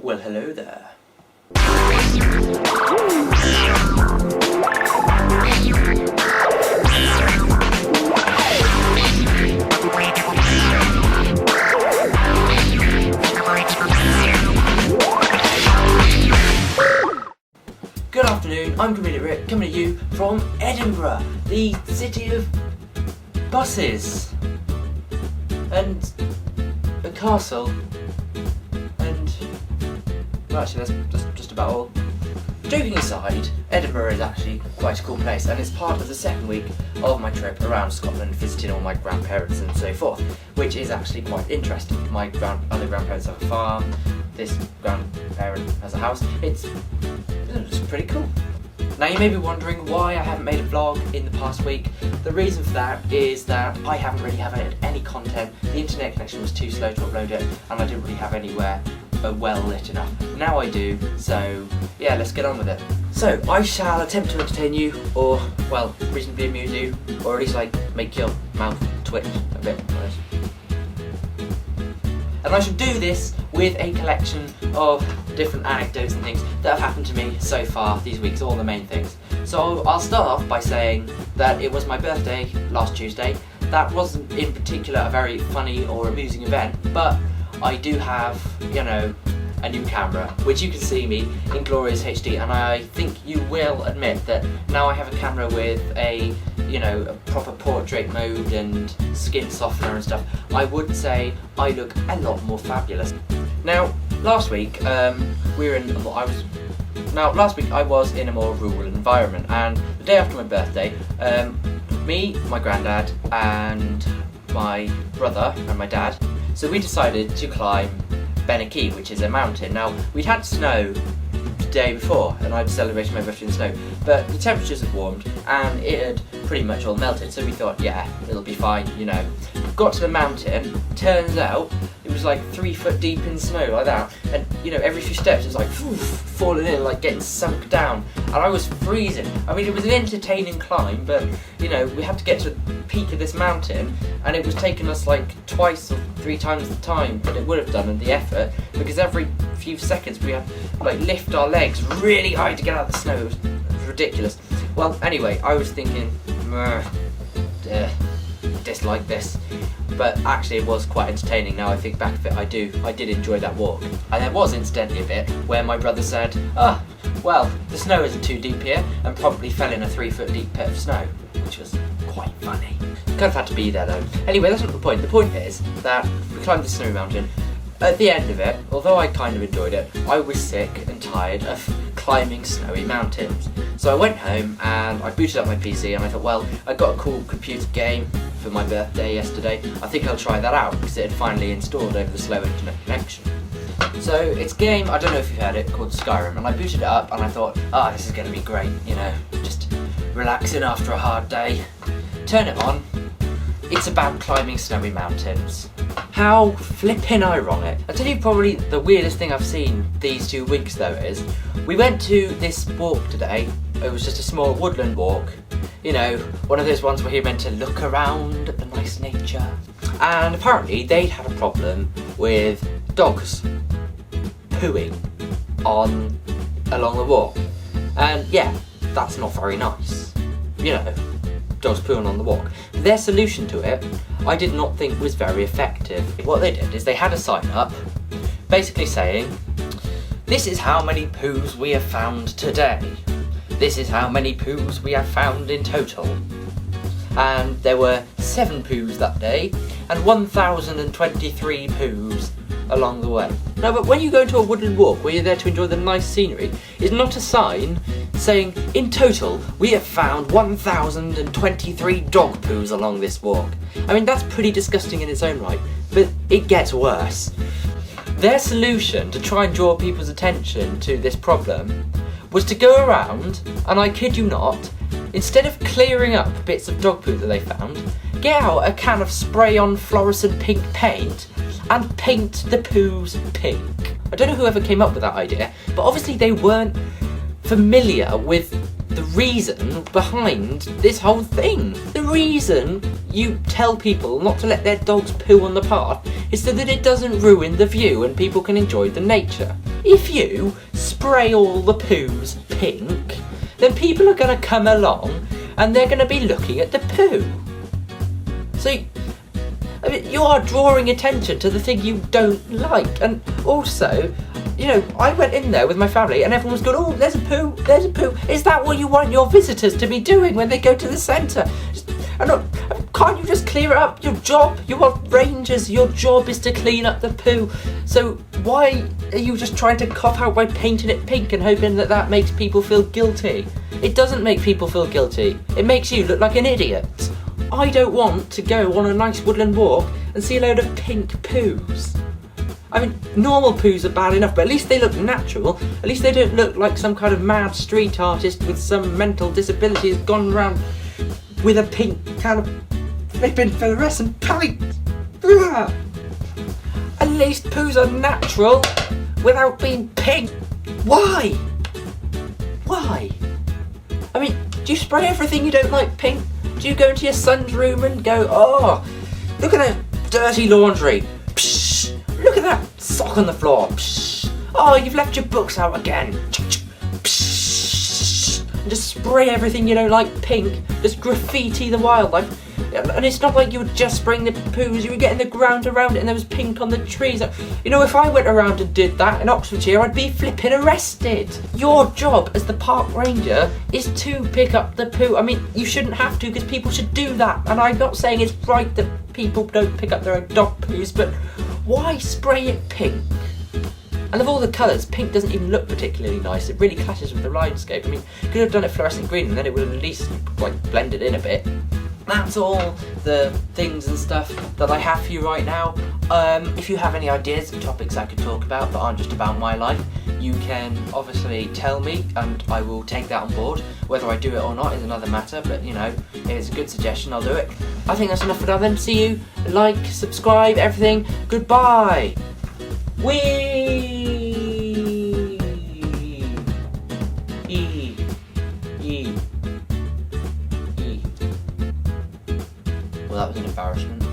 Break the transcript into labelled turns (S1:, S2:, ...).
S1: Well, hello there. Good afternoon, I'm ComedicRick, coming to you from Edinburgh, the city of buses and a castle and, well, actually that's just about all. Joking aside, Edinburgh is actually quite a cool place, and it's part of the second week of my trip around Scotland, visiting all my grandparents and so forth, which is actually quite interesting. My other grandparents have a farm, this grandparent has a house. It's pretty cool. Now you may be wondering why I haven't made a vlog in the past week. The reason for that is that I haven't really had any content. The internet connection was too slow to upload it, and I didn't really have anywhere well lit enough. Now I do, so yeah, let's get on with it. So I shall attempt to entertain you, or well, reasonably amuse you, or at least like make your mouth twitch a bit. And I shall do this with a collection of different anecdotes and things that have happened to me so far these weeks, all the main things. So I'll start off by saying that it was my birthday last Tuesday. That wasn't in particular a very funny or amusing event, but I do have, you know, a new camera, which you can see me in glorious HD, and I think you will admit that now I have a camera with a, you know, a proper portrait mode and skin softener and stuff. I would say I look a lot more fabulous. Now, last week I was in a more rural environment, and the day after my birthday, me, my granddad, and my brother and my dad, so we decided to climb Benakee, which is a mountain. Now, we'd had snow the day before, and I'd celebrated my birthday in snow, but the temperatures had warmed and it had pretty much all melted, so we thought, yeah, it'll be fine, you know. Got to the mountain, turns out it was like 3 foot deep in snow, like that, and you know, every few steps it was like falling in, like getting sunk down, and I was freezing. I mean, it was an entertaining climb, but you know, we had to get to the peak of this mountain, and it was taking us like twice or 3 times the time that it would have done, and the effort, because every few seconds we had to like lift our legs really high to get out of the snow. It was ridiculous. Well, anyway, I was thinking, dislike this, but actually it was quite entertaining. Now I think back of it, I did enjoy that walk. And there was incidentally a bit where my brother said, well, the snow isn't too deep here, and probably fell in a 3 foot deep pit of snow, which was quite funny. Kind of had to be there though. Anyway, that's not the point. The point is that we climbed the snowy mountain. At the end of it, although I kind of enjoyed it, I was sick and tired of climbing snowy mountains. So I went home and I booted up my PC, and I thought, well, I got a cool computer game for my birthday yesterday. I think I'll try that out because it had finally installed over the slow internet connection. So it's a game, I don't know if you've heard it, called Skyrim, and I booted it up and I thought, this is going to be great, you know, just relaxing after a hard day. Turn it on. It's about climbing snowy mountains. How flippin' ironic. I'll tell you probably the weirdest thing I've seen these 2 weeks though is, we went to this walk today. It was just a small woodland walk. You know, one of those ones where you're meant to look around at the nice nature. And apparently they'd had a problem with dogs pooing along the walk. And yeah, that's not very nice. You know, dogs pooing on the walk. Their solution to it, I did not think was very effective. What they did is they had a sign up basically saying, this is how many poos we have found today. This is how many poos we have found in total. And there were 7 poos that day and 1,023 poos along the way. Now, but when you go into a woodland walk where you're there to enjoy the nice scenery, is not a sign saying, in total, we have found 1,023 dog poos along this walk. I mean, that's pretty disgusting in its own right, but it gets worse. Their solution to try and draw people's attention to this problem was to go around, and I kid you not, instead of clearing up bits of dog poo that they found, get out a can of spray-on fluorescent pink paint and paint the poos pink. I don't know whoever came up with that idea, but obviously they weren't familiar with the reason behind this whole thing. The reason you tell people not to let their dogs poo on the path is so that it doesn't ruin the view and people can enjoy the nature. if you spray all the poos pink, then people are going to come along and they're going to be looking at the poo. So, I mean, you are drawing attention to the thing you don't like. And also, you know, I went in there with my family and everyone was going, oh, there's a poo, there's a poo. Is that what you want your visitors to be doing when they go to the centre? Can't you just clear it up? Your job, you are rangers, your job is to clean up the poo. So why are you just trying to cop out by painting it pink and hoping that that makes people feel guilty? It doesn't make people feel guilty. It makes you look like an idiot. I don't want to go on a nice woodland walk and see a load of pink poos. I mean, normal poos are bad enough, but at least they look natural. At least they don't look like some kind of mad street artist with some mental disability has gone around with a pink kind of flipping fluorescent paint. Ugh. At least poos are natural without being pink. Why? Why? I mean, do you spray everything you don't like pink? Do you go into your son's room and go, oh, look at that dirty laundry. Psh, look at that sock on the floor. Psh, oh, you've left your books out again. Psh, and just spray everything you don't like pink. Just graffiti the wildlife. And it's not like you were just spraying the poos, you were getting the ground around it and there was pink on the trees. You know, if I went around and did that in Oxfordshire, I'd be flipping arrested. Your job as the park ranger is to pick up the poo. I mean, you shouldn't have to because people should do that. And I'm not saying it's right that people don't pick up their own dog poos, but why spray it pink? And of all the colours, pink doesn't even look particularly nice. It really clashes with the landscape. I mean, you could have done it fluorescent green and then it would at least like blend it in a bit. That's all the things and stuff that I have for you right now. If you have any ideas of topics I could talk about that aren't just about my life, you can obviously tell me and I will take that on board. Whether I do it or not is another matter, but you know, if it's a good suggestion, I'll do it. I think that's enough for now then. See you, like, subscribe, everything. Goodbye. Whee! Well, that was an embarrassment.